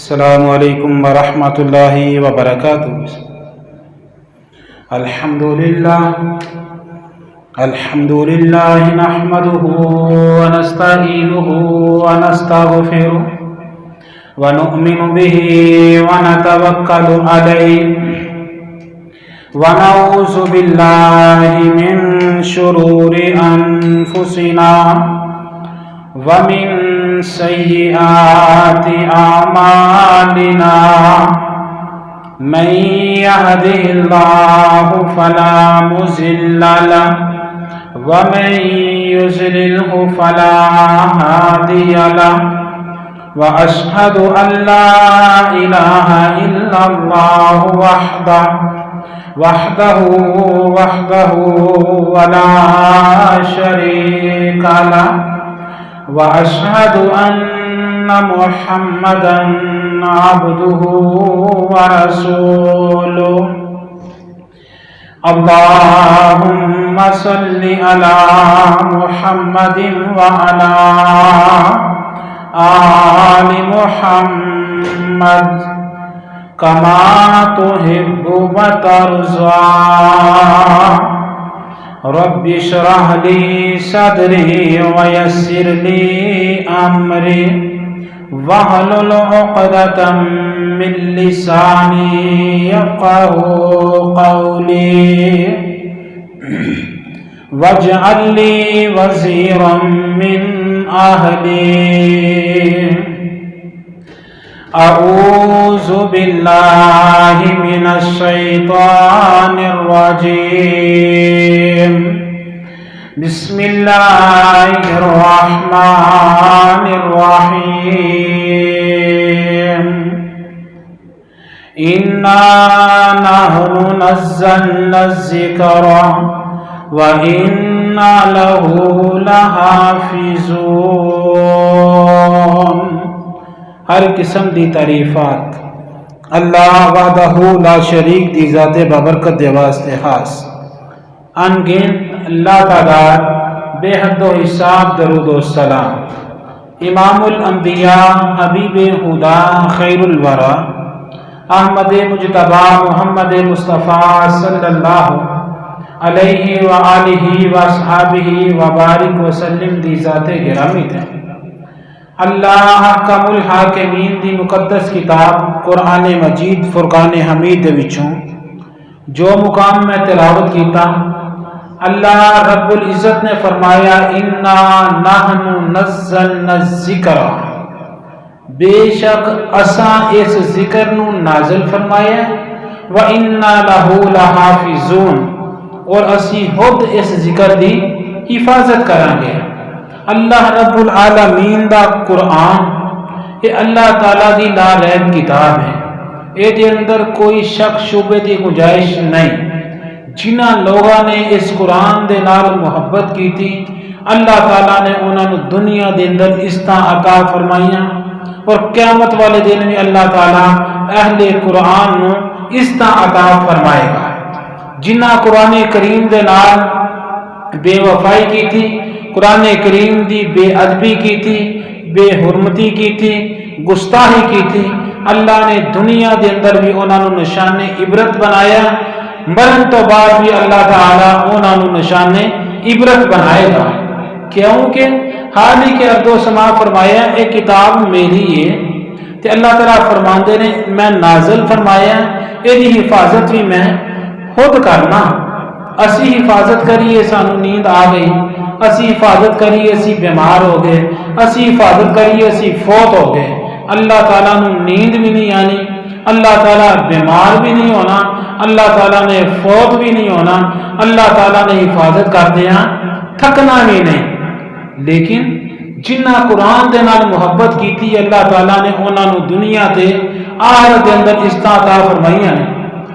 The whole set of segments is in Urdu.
السلام علیکم ورحمۃ اللہ وبرکاتہ۔ الحمد للہ نحمده ونستعینه ونستغفره ونؤمن به ونتوکل علیہ ونعوذ باللہ من شرور انفسنا ومن سیئات اعمالنا من يهده الله فلا مضل له ومن يضلل فلا هادي له واشهد ان لا اله الا الله وحده ولا شريك له واشهد ان محمدا عبده ورسوله اللهم صل على محمد وعلى آل محمد كما تحب وترضى رب اشرح لي صدري ويسر لي امري واحلل عقدة من لساني يفقهوا قولي واجعل لي وزيرا من أهلي أعوذ بالله من الشيطان الرجيم بسم الله الرحمن الرحيم إنا نحن نزلنا الذكر وإنا له لحافظون۔ ہر قسم دی تعریفات اللہ وحدہ لا شریک دی ذات بابرکت دے واسطے خاص، ان گنت اللہ تعداد بے حد و حساب درود و سلام امام الانبیاء حبیب خدا خیر الورا احمد مجتبی محمد مصطفیٰ صلی اللہ علیہ وآلہ واصحابہ وبارک وسلم دی ذات گرامی تھے۔ اللہ حکم الحاکمین دی مقدس کتاب قرآن مجید فرقان حمید دے وچوں جو مقام میں تلاوت کیتا، اللہ رب العزت نے فرمایا انا نحن نزلنا الذکر، بے شک اساں اس ذکر نو نازل فرمایا، وَإِنَّا لَهُ لَحَافِظُونَ، اور اسی خود اس ذکر دی حفاظت کریں گے۔ اللہ رب العالمین دا قرآن یہ اللہ تعالیٰ دی لا ریب کتاب ہے، اے دے اندر کوئی شک شبے دی گنجائش نہیں۔ جنہ لوگاں نے اس قرآن دے نال محبت کی تھی، اللہ تعالیٰ نے انہوں نے دنیا دے اندر عزتاں عطا فرمائیاں، اور قیامت والے دن میں اللہ تعالیٰ اہل قرآن نو عزتاں عطا فرمائے گا۔ جنہ قرآن کریم دے نال بے وفائی کی تھی، قرآن کریم دی بے ادبی کی تھی، بے حرمتی کی تھی، گستاخی کی تھی، اللہ نے دنیا دے اندر بھی انہوں نے نشان عبرت بنایا، مرن تو بعد بھی اللہ تعالیٰ انہوں نے نشان عبرت بنائے گا، کیونکہ حال ہی کے ارض و سما فرمایا ایک کتاب میری ہے، تے اللہ تعالیٰ فرماندے نے میں نازل فرمایا، یہ حفاظت بھی میں خود کرنا۔ اسی حفاظت کریے سانو نیند آ گئی، اسی حفاظت کریے اسی بیمار ہو گئے، اسی حفاظت کریے اسی فوت ہو گئے، اللہ تعالیٰ نو نیند بھی نہیں آنی، اللہ تعالیٰ بیمار بھی نہیں ہونا، اللہ تعالیٰ نے فوت بھی نہیں ہونا، اللہ تعالیٰ نے حفاظت کرتے ہیں تھکنا بھی نہیں۔ لیکن جنہ قرآن دے نال محبت کی تھی، اللہ تعالیٰ نے انہوں نے دنیا تے آخرت دے اندر عزتاں عطا فرمائیاں نے،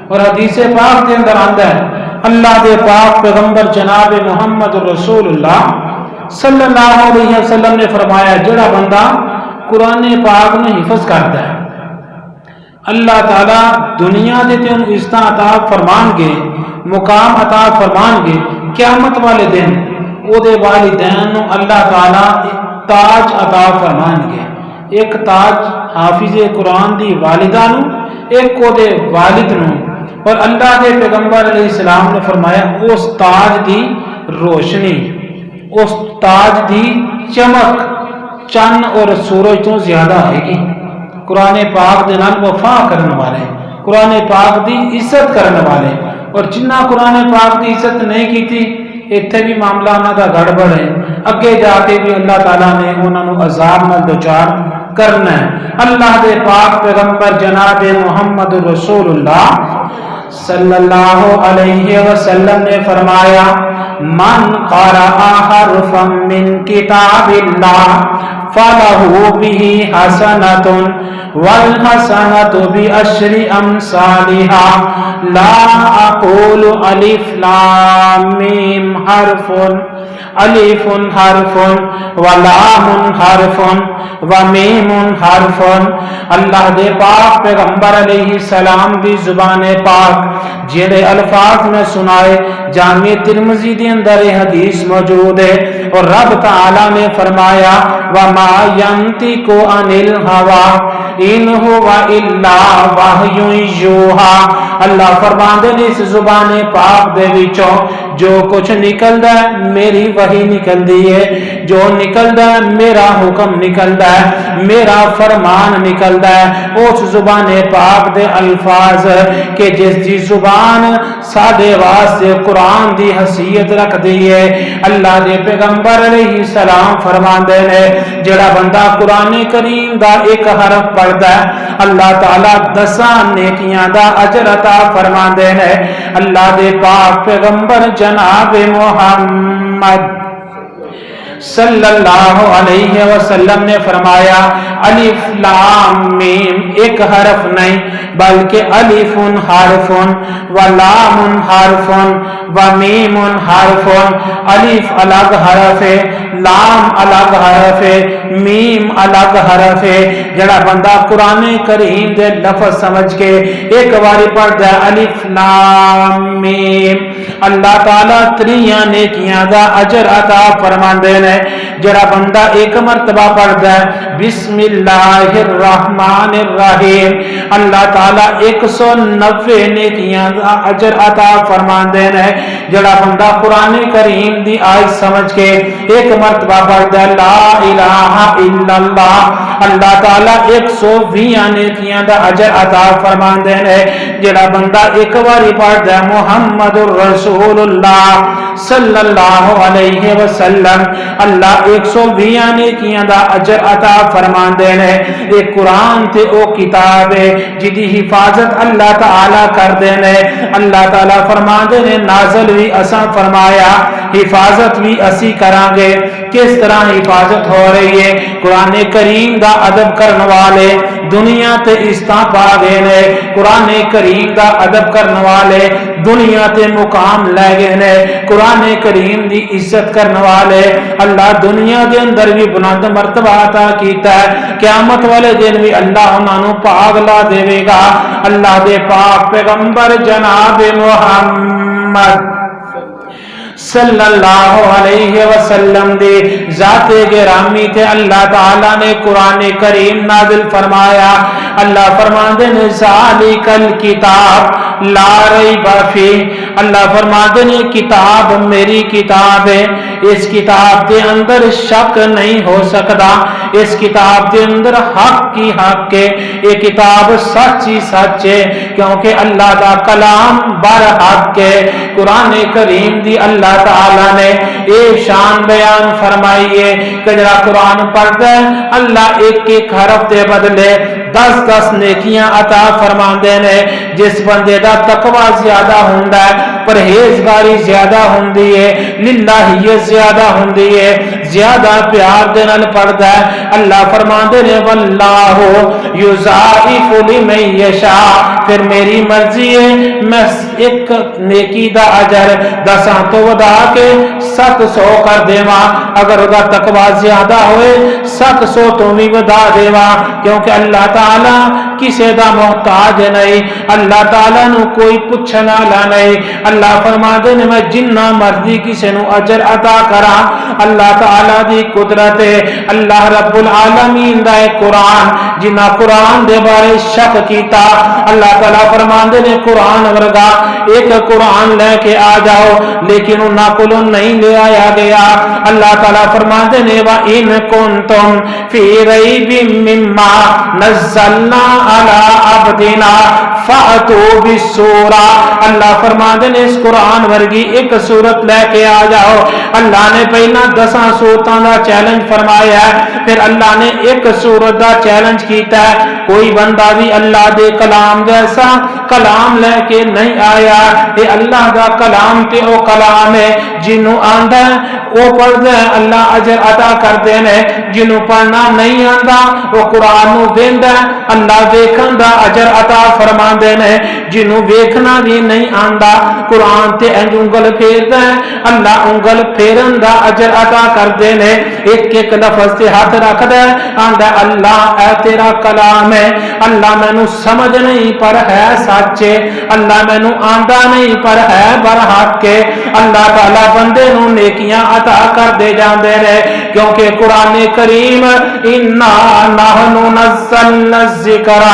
اور حدیث پاک دے اندر آندا ہے اللہ دے پاک پیغمبر جناب محمد رسول اللہ صلی اللہ علیہ وسلم نے فرمایا جڑا بندہ قرآن پاک نے حفظ کرتا ہے، اللہ تعالیٰ دنیا دے تے ان عزتاں عطا فرمان گے، مقام عطا فرمان گے، قیامت والے دن او دے والدین نو اللہ تعالیٰ تاج عطا فرمان گے، ایک تاج حافظ قرآن دی والدہ نو، ایک کو دے والد نو، اور اللہ دے پیغمبر علیہ السلام نے فرمایا اس تاج دی روشنی، اس تاج دی چمک چند اور سورج تو زیادہ آئے گی۔ قرآن پاک دے نال وفا کرنے والے، قرآن پاک دی عزت کرنے والے، اور جنہ قرآن پاک دی عزت نہیں کی تھی اتنے بھی معاملہ انہوں کا گڑبڑ ہے، اگے جا کے بھی اللہ تعالیٰ نے انہوں نے عذاب نال دوچار کرنا ہے۔ اللہ دے پاک پیغمبر جناب محمد رسول اللہ صلی اللہ علیہ وسلم نے فرمایا من قرأ حرفا من کتاب اللہ فَلَهُ بِهِ حَسَنَةٌ وَالْحَسَنَةُ بِعَشْرِ أَمْثَالِهَا لَا أَقُولُ أَلِف لام میم حرف الف حرف ولام حرف ومیم حرف۔ اللہ دے پاک پیغمبر علیہ السلام دی زبان پاک جڑے الفاظ میں سنائے، جامع ترمذی دے اندر حدیث موجود ہے، اور رب تعالی نے فرمایا وما ينطق عن الهوى ان هو الا وحی یوحى۔ اللہ فرماندے نے اس زبان پاک دے وچوں جو کچھ نکلدا ہے میری وحی نکلدی ہے، جو نکلدا ہے میرا حکم نکلدا ہے، میرا فرمان نکلدا ہے۔ اس زبان پاک دے الفاظ کہ جس دی زبان ساڈے واسطے قرآن دی حیثیت رکھ دی ہے، اللہ دے پیغمبر علیہ السلام فرماندے نے جڑا بندہ قرآن کریم دا ایک حرف پڑھدا ہے اللہ تعالیٰ 10 نیکیاں دا اجر عطا فرماندے نے۔ اللہ دے پاک پیغمبر جناب محمد صلی اللہ علیہ وسلم نے فرمایا الف لام میم ایک حرف نہیں بلکہ الف حرف ولام حرف ومیم حرف۔ الف الگ حرف ہے، لام الگ حرف ہے، میم الگ حرف ہے۔ جڑا بندہ قرآن کریم دے لفظ سمجھ کے ایک باری پڑھتا ہے الف لام میم، اللہ تعالیٰ 3 نیکیاں دا اجر عطا فرماندے نے۔ جڑا بندہ ایک مرتبہ پڑھتا ہے بسم اللہ الرحمن الرحیم، اللہ تعالیٰ 190 نیکیاں دا اجر عطا فرماندے نے۔ جڑا بندہ قرآن کریم دی آیت سمجھ کے ایک مرتبہ پڑھتا ہے لا الہ الا اللہ، اللہ تعالیٰ 120 نیکیاں دا اجر عطا فرماندے نے۔ جڑا بندہ ایک باری پڑھتا ہے محمد الرسول اللہ صلی اللہ علیہ وسلم، اللہ 120 نیکیاں دا اجر عطا فرماندے نے۔ ایک قرآن تے او کتاب ہے جدی حفاظت اللہ تعالیٰ کر دے نے۔ اللہ تعالیٰ فرماندے نے نازل بھی اساں فرمایا، حفاظت بھی اسی کران گے۔ کس طرح حفاظت ہو رہی ہے؟ قرآن کریم دا ادب کرنے والے دنیا تے عزتاں پا گئے نے، قرآن کریم دا ادب کرنے والے دنیا تے مقام لے گئے نے، قرآن کریم دی عزت کرنے والے اللہ دنیا دے اندر بھی بلند مرتبہ عطا کیتا ہے، قیامت والے دن بھی اللہ انہاں نوں پاک لا دے گا۔ اللہ دے پاک پیغمبر جناب محمد صلی اللہ علیہ وسلم دے ذات گرامی تے اللہ تعالیٰ نے قرآن کریم نازل فرمایا۔ اللہ فرماندے نے ذالک الکتاب لا ریب فیہ، اللہ فرماندے نے کتاب میری کتاب ہے، اس کتاب کے اندر شک نہیں ہو سکتا، اس کتاب کے اندر حق کی حق ہے، یہ کتاب سچ ہی سچ ہے کیونکہ اللہ دا کلام بر حق ہے۔ قرآن کریم دی اللہ تعالیٰ نے ایک شان بیان فرمائی ہے کہ جڑا قرآن پڑھتا ہے اللہ ایک ایک حرف دے بدلے 10 نیکیاں عطا فرماندے نے۔ جس بندے دا تقوی زیادہ ہوندا ہے، پرہیزگاری زیادہ ہوندی ہے، للہیت زیادہ ہوندی ہے، زیادہ پیار دے نال پڑھدا ہے، اللہ فرماندے نے واللہ یضاعف لمن یشاء، پھر میری مرضی ہے میں ایک نیکی دا اجر 10 تو ودا کے 700 کر دیواں، اگر ادا تقوی زیادہ ہوئے 700 تو بھی ودا دیواں، کیونکہ اللہ تعالی کسی دا محتاج نہیں، اللہ تعالی نو کوئی پوچھن والا نہیں۔ اللہ فرماتے نے میں جنہ مرضی کسی نو اجر عطا کراں، اللہ تعالی دی قدرت ہے۔ اللہ رب العالمین دا قرآن، جنہ قرآن دے بارے شک کیتا، اللہ تعالی فرماندے نے قرآن ورگا ایک قرآن لے کے آ جاؤ، لیکن انہاں کولوں نہیں لے آیا گیا۔ اللہ تعالی فرماندے نے وَإِن كُنتُمْ فِي رَيْبٍ مِّمَّا نَزَّلْنَا عَلَىٰ عَبْدِنَا فَأْتُوا بِالسُّورَةِ، اللہ فرماندے نے اس قرآن ورگی ایک سورت لے کے آ جاؤ۔ اللہ نے پہلا 10 سورتاں دا چیلنج فرمایا ہے، پھر اللہ نے ایک سورت دا چیلنج کیتا ہے، کوئی بندہ بھی اللہ دے کلام جیسا کلام لے کے نہیں آیا۔ اے اللہ دا کلام تے او کلام ہے، جنوں آندا ہے او پڑھدا ہے اللہ اجر عطا کردے نے، جنوں پڑھنا نہیں آندا او قرآن نو ویندا ہے اللہ ویکھن دا اجر عطا فرماندے نے، جنوں ویکھنا بھی نہیں آندا قرآن تے انج انگل پھیردا ہے اللہ انگل پھیرن دا اجر عطا کردے نے۔ ایک ایک لفظ تے ہاتھ رکھدا ہے، آندا اللہ اے تیرا کلام ہے، اللہ مینوں سمجھ نہیں پر ہے سچ، اللہ مینوں آندا نہیں پر ہے برحق کے۔ اللہ تعالی بندے نوں نیکیاں عطا کر دے جاندے نے، کیونکہ قرآن کریم انا نحن نزلنا الذکر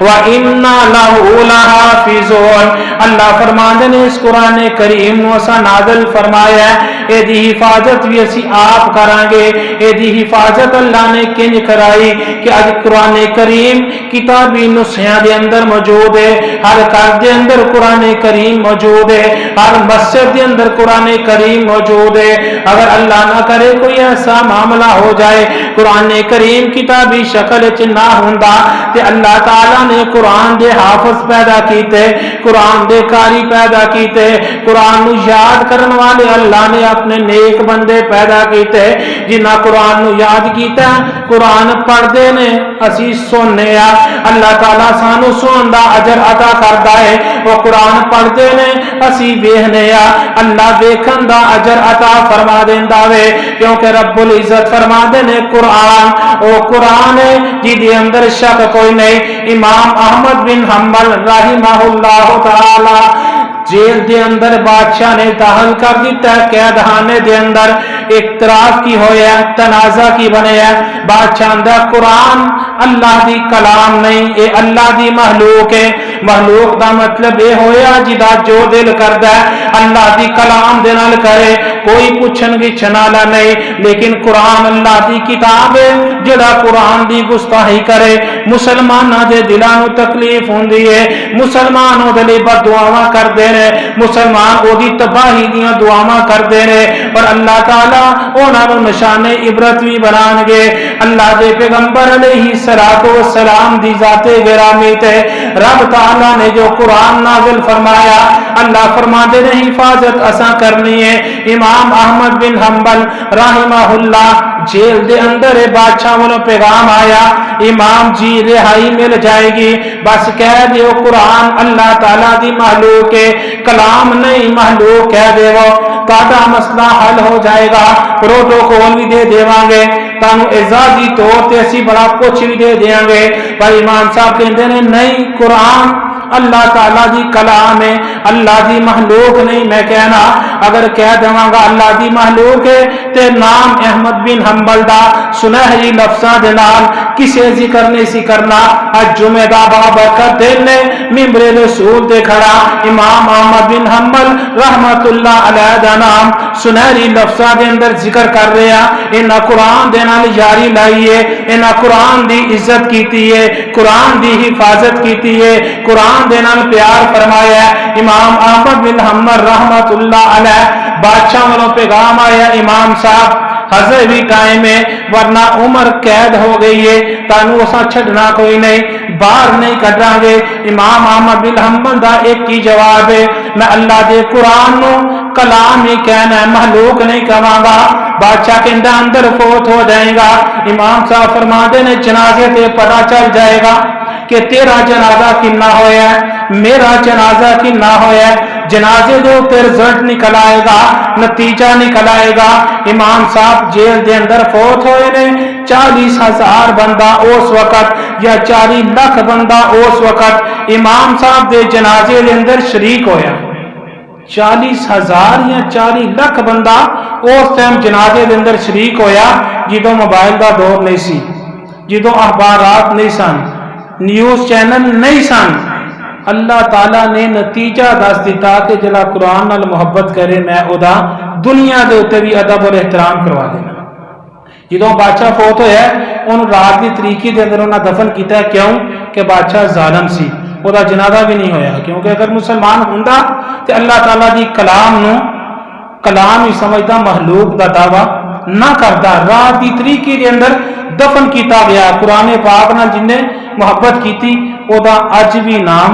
وَإِنَّا لَهُ لَحَافِظُونَ، اللہ فرماندے نے اس قرآن کریم نو اسا نازل فرمایا ہے، اے دی حفاظت بھی اسی آپ کران گے۔ اے دی حفاظت اللہ نے کنج کرائی کہ اج قرآن کریم کتابی نسخیاں دے اندر موجود ہے، ہر گھر دے اندر قرآن کریم موجود ہے، ہر مسجد دے اندر قرآن کریم موجود ہے۔ اگر اللہ نہ کرے کوئی ایسا معاملہ ہو جائے قرآن کریم کتابی شکل وچ نہ ہوندا تے اللہ تعالی نے قرآن دے حافظ پیدا کیتے، قرآن دے قاری پیدا کیتے، قرآن نو یاد کرن والے اللہ نے اپنے نیک بندے پیدا کیتے جنہاں قرآن نو یاد کیتا، قرآن پڑھ دے نے اسی سننے آ، اللہ تعالی سانو سنن دا اجر عطا کردا ہے، وہ قرآن پڑھ دے نے اسی ویکھنے آ، اللہ ویکھن دا اجر عطا فرما دیندا وے، کیونکہ رب العزت فرما دے نے قرآن او قرآن ہے جدے اندر شک کوئی نہیں۔ امام احمد بن حنبل رحمہ اللہ تعالی جیل دے اندر بادشاہ نے داخل کر دیتا ہے، قید خانے دے اندر اختلاف کی ہویا ہے، تنازع کی بنے ہے، بادشاہ اندر قرآن اللہ دی کلام نہیں، اے اللہ دی مخلوق ہے، مخلوق دا مطلب اے ہویا جدا جو دل کردا ہے اللہ دی کلام دے نال کرے، کوئی پوچھن گچھن والا نہیں، لیکن قرآن اللہ دی کتاب ہے، جڑا قرآن دی گستاخی کرے مسلماناں دے دلاں نو تکلیف ہوندی ہے، مسلمان او دے بد دعاواں کردے نے، مسلمان او دی تباہی دیاں دعاواں کردے نے، پر اللہ تعالی انہاں نو نشان عبرت بھی بنان گے۔ اللہ دے پیغمبر علیہ الصلوۃ والسلام دی ذات گرامی تے رب تعالی نے جو قرآن نازل فرمایا، اللہ فرماتے نے حفاظت اساں کرنی ہے۔ امام احمد بن حنبل رحمہ اللہ جیل دے اندر بادشاہ والوں پیغام آیا، امام جی رہائی مل جائے گی، بس کہہ دیو قرآن اللہ تعالی دی مخلوق ہے، کلام نہیں مخلوق کہہ دیو، تہاڈا مسئلہ حل ہو جائے گا، پروٹوکول بھی دے دیواں گے، تانوں اعزازی طور تے اسی بڑا کچھ بھی دے دیاں گے۔ پر امام صاحب کہندے نے نہیں، قرآن اللہ تعالی دی کلام ہے، اللہ دی مخلوق نہیں۔ میں کہنا اگر کہہ دواں گا اللہ دی مخلوق ہے تے نام احمد بن حنبل دا سنہری لفظاں دے نال کسے ذکر نہیں سی کرنا۔ اج جمعہ دا بابرکت دن نے ممبر رسول تے کھڑا امام احمد بن حنبل رحمت اللہ علیہ دا نام سنہری لفظاں دے اندر ذکر کر رہا، انہاں قرآن دے نال یاری لائی ہے، انہاں قرآن دی عزت کیتی ہے، قرآن دی حفاظت کیتی ہے، قرآن دے نال پیار فرمایا ہے۔ امام احمد بن حنبل رحمت اللہ علیہ بادشاہ والوں پیغام آیا، امام صاحب حضر بھی ٹائم ہے ورنہ عمر قید ہو گئی ہے، تانوں اساں چھڈنا کوئی نہیں، باہر نہیں کڈاں گے۔ امام احمد بن حنبل دا ایک ہی جواب ہے، میں اللہ دے قرآن نو کلام ہی کہنا ہے، مخلوق نہیں کہاں گا۔ بادشاہ کہندا اندر فوت ہو جائے گا، امام صاحب فرماتے نے جنازے تے پتہ چل جائے گا، کہ تیرا جنازہ کنا ہویا ہے، میرا جنازہ کنا ہویا ہے، جنازے دے تے رزلٹ نکل آئے گا، نتیجہ نکل آئے گا۔ امام صاحب جیل دے اندر فوت ہوئے نے، 40,000 بندہ اس وقت یا 40 لاکھ بندہ اس وقت امام صاحب دے جنازے دے اندر شریک ہویا۔ 40,000 یا 40 لاکھ بندہ اس ٹائم جنازے دے اندر شریک ہویا، جدوں موبائل دا دور نہیں سی، جدوں اخبارات نہیں سن، نیوز چینل نہیں سن۔ اللہ تعالیٰ نے نتیجہ دس دیتا کہ جلا قرآن نال محبت کرے میں ادا دنیا دے اوتے بھی ادب اور احترام کروا دینا۔ جدوں بادشاہ فوت ہویا انہوں رات دی طریقے دے اندر انہاں دفن کیتا ہے، کیوں کہ بادشاہ ظالم سی، وہ دا جنازہ بھی نہیں ہویا، کیونکہ اگر مسلمان ہوندا تے اللہ تعالیٰ دی کلام ہی سمجھدا، مخلوق دا دعویٰ نہ کردا۔ رات دی طریقے دے اندر دفن کیتا گیا۔ قرآن پاک نال جن نے محبت کیتی او دا اج بھی نام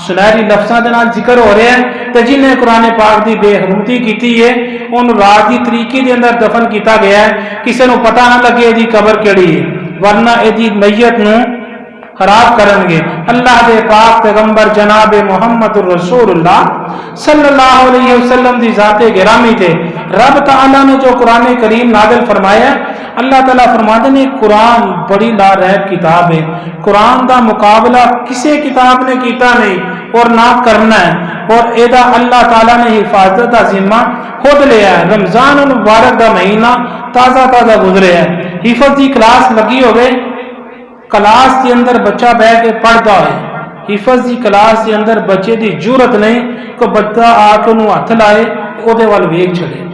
سنہری لفظاں دے نال ذکر ہو رہا ہے، تے جن نے قرآن پاک دی بے حرمتی کیتی ہے ان رات دی طریقے دے اندر دفن کیتا گیا ہے، کسے نو پتہ نہ لگے دی قبر کیڑی ہے، ورنہ ایدی میت نو خراب کرن گے۔ اللہ دے پاک پیغمبر جناب محمد رسول اللہ صلی اللہ علیہ وسلم دی ذات گرامی تے رب تعالیٰ نے جو قرآن کریم نازل فرمایا، اللہ تعالیٰ فرماتے ہیں قرآن بڑی لا ریب کتاب ہے، قرآن دا مقابلہ کسی کتاب نے کیتا نہیں اور نہ کرنا ہے، اور ایدہ اللہ تعالیٰ نے حفاظت دا ذمہ خود لیا ہے۔ رمضان المبارک دا مہینہ تازہ گزرے ہے، حفظ دی کلاس لگی ہوئے، کلاس کے اندر بچہ بیٹھ کے پڑھتا ہے، حفظ دی کلاس کے اندر بچے دی جرت نہیں کہ بچہ آ کے انہوں ہاتھ لائے او دے وال ویکھ چھڑے۔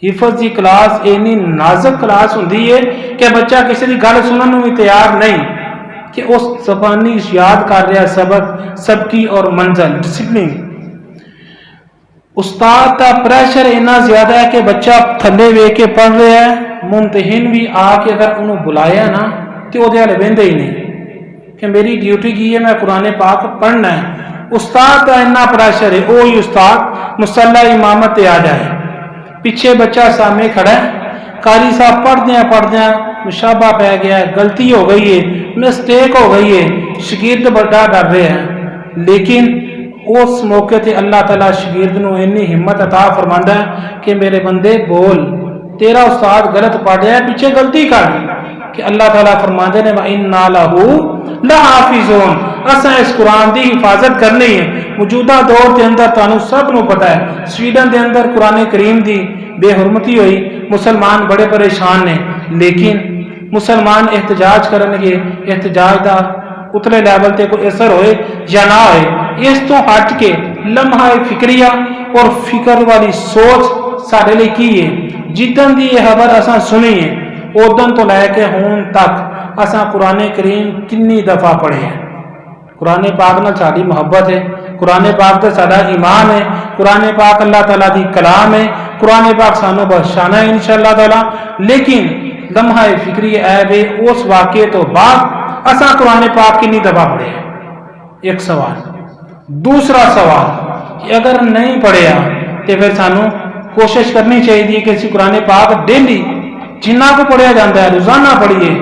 حفظ دی کلاس اینی نازک کلاس ہوندی ہے کہ بچہ کسی دی گل سنن نوں بھی تیار نہیں، کہ اس زبانی یاد کر رہا سبق، سبکی اور منزل، ڈسپلن۔ استاد کا پریشر اتنا زیادہ ہے کہ بچہ تھلے ویکھ کے پڑھ رہا ہے، ممتحن بھی آ کے اگر انہوں بلایا نا تو وہ دے ویندے ہی نہیں کہ میری ڈیوٹی کی ہے، میں قرآن پاک پڑھنا ہے۔ استاد کا اتنا پریشر ہے، وہی استاد مصلی امامت تے آ جائے، پیچھے بچہ سامنے کھڑا ہے، قاری صاحب پڑھدیاں مشابہ پہ گیا ہے، غلطی ہو گئی ہے، مسٹیک ہو گئی ہے، شاگرد بڑا ڈر رہے ہیں، لیکن اس موقع تے اللہ تعالیٰ شاگرد نو اتنی ہمت عطا فرماندا ہے کہ میرے بندے بول، تیرا استاد غلط پڑھ رہا ہے، پیچھے غلطی کر، کہ اللہ تعالیٰ فرماندے نے وَإِنَّا لَهُ لَحَافِظُونَ، اساں اس قرآن دی حفاظت کرنی ہے۔ موجودہ دور کے اندر تانوں سب نو پتہ ہے سویڈن دے اندر قرآن کریم دی بے حرمتی ہوئی، مسلمان بڑے پریشان نے، لیکن مسلمان احتجاج کرن گے، احتجاج دا اتلے لیول تے کوئی اثر ہوئے یا نہ ہوئے، اس تو ہٹ کے لمحہ فکریہ اور فکر والی سوچ ساڈے لئی کی ہے۔ جدن دی یہ خبر اساں سنی ہے ادن تو لے کے ہون تک اساں قرآن کریم کنی دفعہ پڑھے ہیں۔ قرآن پاک نال ساڈی محبت ہے، قرآن پاک تے ساڈا ایمان ہے، قرآن پاک اللہ تعالیٰ دی کلام ہے، قرآن پاک سانو بخشانا ہے انشاءاللہ تعالیٰ، لیکن لمحہ فکری عیب ہے اس واقعے تو بعد اساں قرآن پاک کنی دفعہ پڑھے ہیں۔ ایک سوال۔ دوسرا سوال کہ اگر نہیں پڑھیا تو پھر سانو کوشش کرنی چاہیے کہ اسی قرآن پاک ڈیلی جنہ کو پڑھیا جاتا ہے روزانہ پڑھیے۔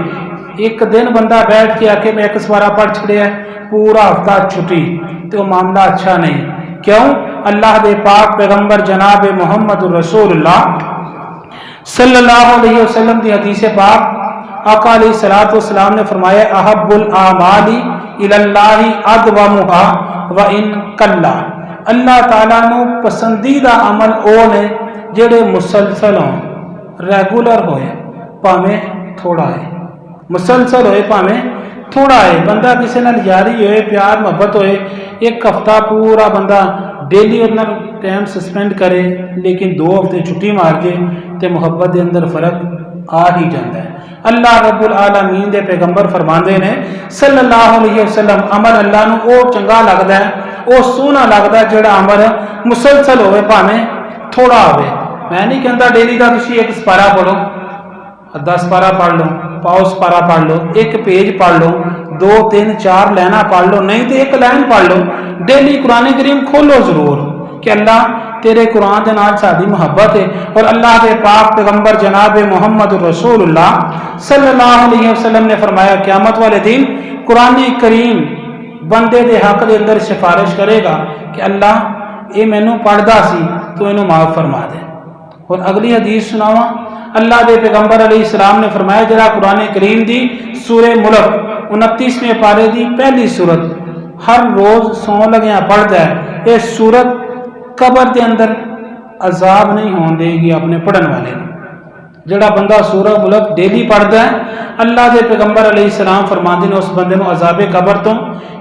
ایک دن بندہ بیٹھ کے آ کے میں ایک سوارا پڑھ چھڑیا ہے پورا ہفتہ چھٹی تو معاملہ اچھا نہیں۔ کیوں؟ اللہ دے پاک پیغمبر جناب محمد رسول اللہ صلی اللہ علیہ وسلم دی حدیث پاک آقا علیہ الصلوۃ والسلام نے فرمایا احب الاعمال الی اللہ ادومھا وان قل، اللہ تعالیٰ نو پسندیدہ عمل او نے جڑے مسلسل ہوں، ریگولر ہوئے پاویں تھوڑا ہے، مسلسل ہوئے پاویں تھوڑا ہے۔ بندہ کسی نال یاری ہوئے، پیار محبت ہوئے، ایک ہفتہ پورا بندہ ڈیلی اپنا ٹائم سسپینڈ کرے لیکن 2 ہفتے چھٹی مار کے تے محبت دے اندر فرق آ ہی جاتا ہے۔ اللہ رب العالمین دے پیغمبر فرماندے نے صلی اللہ علیہ وسلم عمل اللہ نو او چنگا لگدا ہے، او سونا لگدا ہے جڑا عمل مسلسل ہوئے پاویں تھوڑا ہوئے۔ میں نہیں کہتا ڈیلی کا تسی ایک سپارہ پڑھو، 10 سپارہ پڑھ لو، پاؤ سپارہ پڑھ لو، ایک پیج پڑھ لو، 2 3 4 لائنہ پڑھ لو، نہیں تو ایک لائن پڑھ لو۔ ڈیلی قرآن کریم کھولو ضرور کہ اللہ تیرے قرآن دے نال ساری محبت ہے، اور اللہ دے پاک پیغمبر جناب محمد رسول اللہ صلی اللہ علیہ وسلم نے فرمایا قیامت والے دن قرآن کریم بندے دے حق دے اندر سفارش کرے گا کہ اللہ یہ مینوں پڑھدا سی تو اینوں معاف فرما دے۔ اور اگلی حدیث سناواں، اللہ دے پیغمبر علیہ السلام نے فرمایا جڑا قرآن کریم دی سورہ ملک 29ویں پارے دی پہلی سورت ہر روز سون لگیاں پڑھدا ہے، یہ سورت قبر دے اندر عذاب نہیں ہون دے گی اپنے پڑھن والے نے۔ جڑا بندہ سورہ ملک ڈیلی پڑھدا ہے، اللہ دے پیغمبر علیہ السلام فرماندے نے اس بندے نو عذاب قبر تو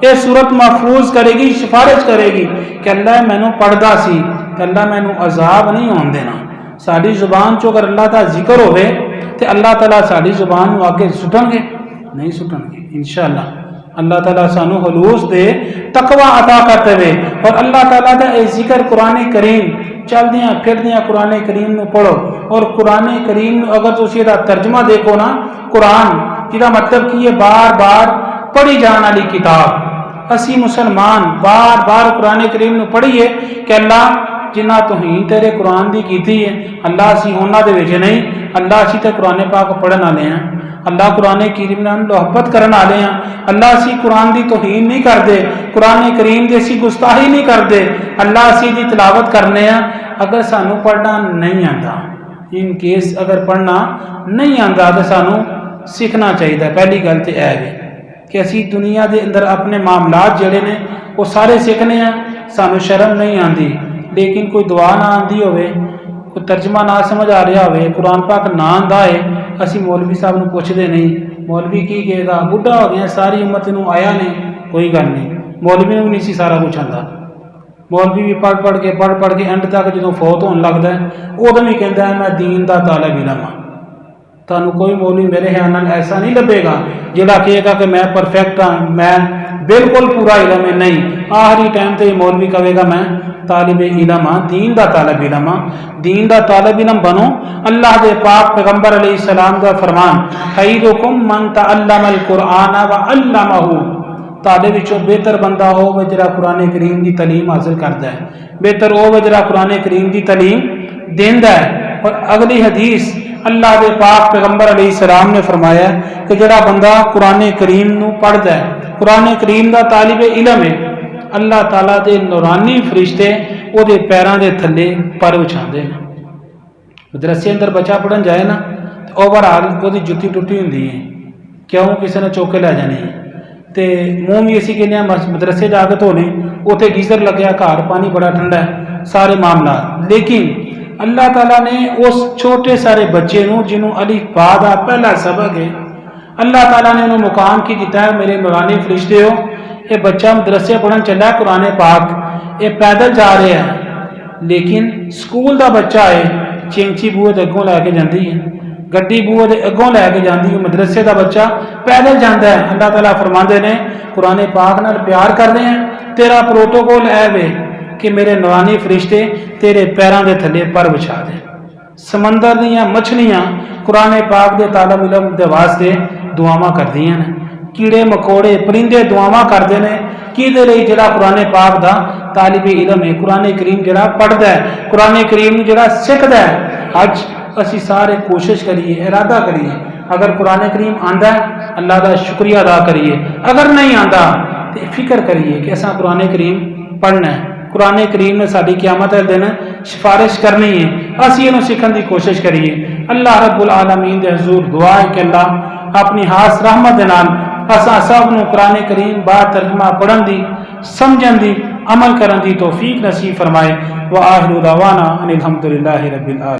یہ سورت محفوظ کرے گی، سفارش کرے گی کہ اللہ مینوں پڑھدا سی کہ اللہ مینوں عذاب نہیں ہون دینا۔ ساری زبان چو اگر اللہ کا ذکر ہوئے تو اللہ تعالیٰ ساری زبان نو آگے سٹن گے نہیں سٹن گے انشاءاللہ۔ اللہ تعالیٰ سانو خلوص دے، تقوی عطا کرتے ہوئے، اور اللہ تعالیٰ کا اے ذکر قرآن کریم چل دیاں پھر دیاں قرآن کریم نو پڑھو، اور قرآن کریم نو اگر تسی دا ترجمہ دیکھو نا، قرآن جدا مطلب کہ یہ بار بار پڑھی جان والی کتاب، اسی مسلمان بار بار قرآن کریم نو پڑھیے کہ اللہ جنہ توہین تیرے قرآن دی کیتی ہے اللہ اسی ہونا دے وچ نہیں، اللہ اسی تے قرآن پاک پڑھن والے ہیں، اللہ قرآن کریم نال محبت کرن والے ہیں، اللہ اسی قرآن دی توہین نہیں کردے، قرآن کریم دی اسی گستاخی نہیں کردے، اللہ اسی دی تلاوت کرنے ہیں۔ اگر سانو پڑھنا نہیں آندا، ان کیس اگر پڑھنا نہیں آندا تو سانو سیکھنا چاہیے۔ پہلی گل تے اے ہے کہ اسی دنیا دے اندر اپنے معاملات جڑے نے وہ سارے سیکھنے ہیں، سانو شرم نہیں آندی، لیکن کوئی دعا نہ آندی ہوئے، کوئی ترجمہ نہ سمجھ آ رہا ہوئے، قرآن پاک نہ آندا ہے، اسی مولوی صاحب نو پوچھتے نہیں، مولوی کی کہے گا بڈھا ہو گیا ساری امت نو آیا نہیں، کوئی گل نہیں، مولوی نے بھی نہیں سی سارا کچھ آندا، مولوی بھی پڑھ پڑھ کے اینڈ تک جدوں فوت ہون لگدا ہے ادوں بھی کہندا ہے میں دین دا طالب علم ہاں۔ تانوں کوئی مولوی میرے خیال نال ایسا نہیں لبے گا جڑا کہے گا کہ میں پرفیکٹ ہاں، میں بالکل پورا علم ہے، نہیں، آخری ٹائم تے مولوی کہے گا میں طالب علم ہاں، دین دا طالب علم ہاں۔ دین دا طالب علم بنو، اللہ دے پاک پیغمبر علیہ السلام دا فرمان خیرکم من تعلم القرآن وعلمہ، تاڑے وچوں بہتر بندہ ہو جڑا قرآن کریم دی تعلیم حاصل کردا ہے، بہتر ہو جڑا قرآن کریم دی تعلیم دیندا ہے۔ اور اگلی حدیث اللہ دے پاک پیغمبر علیہ السلام نے فرمایا کہ جڑا بندہ قرآن کریم نو پڑھدا ہے، قرآن کریم دا طالب علم ہے، اللہ تعالیٰ دے نورانی فرشتے او دے پیراں دے تھلے پر وچھاندے نے۔ مدرسے اندر بچہ پڑھن جائے نا تو اوور آل او دی جُتی ٹُٹی ہوندی ہے، کیوں کسی نے چوک کے لے جانی ہے، تے منہ بھی اسی کہنے مدرسے جا کے دھونے، اوتھے گیزر لگیا، گھر پانی بڑا ٹھنڈا ہے، سارے معاملات، لیکن اللہ تعالیٰ نے اس چھوٹے سارے بچے نو جنہوں الف با دا پہلا سبق ہے، اللہ تعالیٰ نے انہوں مقام کی دیتا ہے میرے نورانی فرشتے ہو، یہ بچہ مدرسے پڑھن چلا ہے قرآن پاک، یہ پیدل جا رہے ہیں، لیکن سکول دا بچہ ہے چینچی بوئے دے اگوں لے کے جاندی ہے، گڈی بوئے دے اگوں لے کے جاندی ہے، مدرسے دا بچہ پیدل جاندا ہے۔ اللہ تعالیٰ فرماندے نے قرآن پاک نال پیار کردے ہیں، تیرا پروٹوکول اے وے کہ میرے نورانی فرشتے تیرے پیراں دے تھلے پر بچھا دے۔ سمندر دیاں مچھلیاں قرآن پاک دے طالب علم دے واسطے دعاواں کردیاں نے، کیڑے مکوڑے پرندے دعاواں کردے نے، کیدے لئی جڑا قرآن پاک دا طالب علم ہے، قرآن کریم جڑا پڑھدا ہے، قرآن کریم جڑا سکھدا ہے۔ اج اسی سارے کوشش کریے، ارادہ کریے، اگر قرآن کریم آندا ہے اللہ دا شکریہ ادا کریے، اگر نہیں آندا تو فکر کریے کہ اساں قرآن کریم پڑھنا ہے، قرآن کریم نے ساری قیامت دے دن سفارش کرنی ہے، اسی انہوں سیکھن دی کوشش کریے۔ اللہ رب العالمین دے حضور دعا ہے کہ اللہ اپنی خاص رحمت دے نال اساں سب نو قرآن کریم با ترجمہ پڑھن دی، سمجھن دی، عمل کرن دی توفیق نصیب فرمائے۔ وآخر دعوانا ان الحمدللہ رب العالمین۔